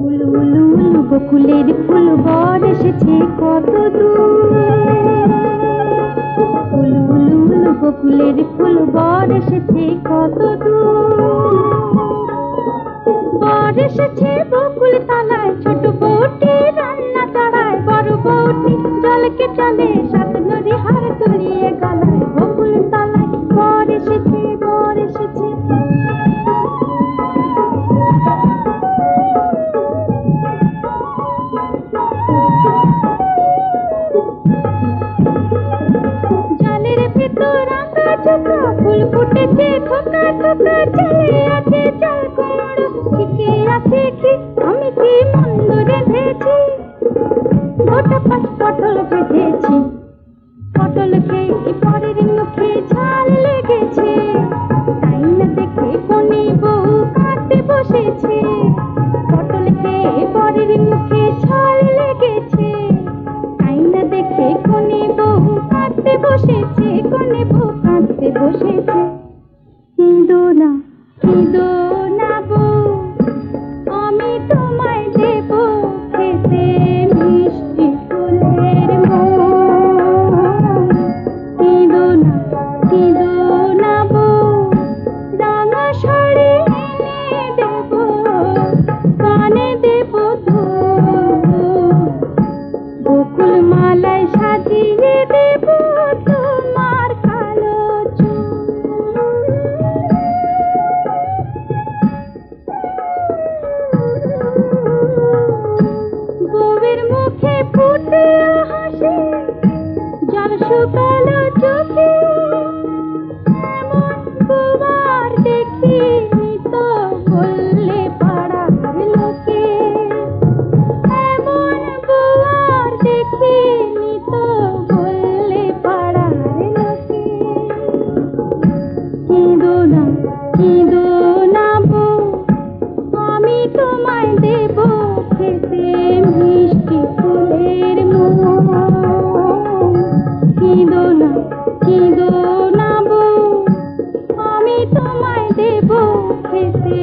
উলু উলু উলু বকুলের ফুল বর এসেছে কত দূর। উলু উলু উলু বকুলের ফুল বর এসেছে কত দূর। বর এসেছে বকুল তলায়, ছোট বউটি রান্না চড়ায়, বড় বউটি জলকে চলে সাত নদী হার তুলিয়ে গলায়। বকুল তলায় বর এসেছে, বর এসেছে। জলের ভেতর আঁকা ঝোঁকা ফুল ফুটেছে থোকা থোকা, জলে আছে জল কুমড়ো, ঠিকই আছে কি আমি কি মন্দ রেঁধেছি। গোটা পাঁচ পটল ভেজেছি, পটল খেয়ে পরের মুখে ঝাল লেগেছে। তাই না দেখে কোণে বউ কাঁদতে বসেছে, পটল খেয়ে পরের মুখে ঝাল লেগেছে। তাই না দেখে কোণে বউ কাঁদতে বসেছে, কোণে বউ কাঁদতে বসেছে। কেঁদো না, কেঁদো না বউ, আমি তোমায় দেব খেতে মিষ্টি ফুলের মন। কেঁদো না, কেঁদো না বউ, রাঙা শাড়ি এনে দেব, কানে দেব দুল, বকুল মালায় সাজিয়ে দেব তোমার কালো চুল। বউয়ের মুখে ফুটে হাসি, জল শুকালো চোখে, এমন বউ আর দেখিনি তো বললে পাড়ার লোকে। এমন বউ আর দেখিনি তো বললে পাড়ার লোকে। কেঁদো না, কেঁদো না বউ, আমি তোমায় দেব খেতে মিষ্টি ফুলের মন। কেঁদো না, কেঁদো না বউ, আমি তোমায় দেব খেতে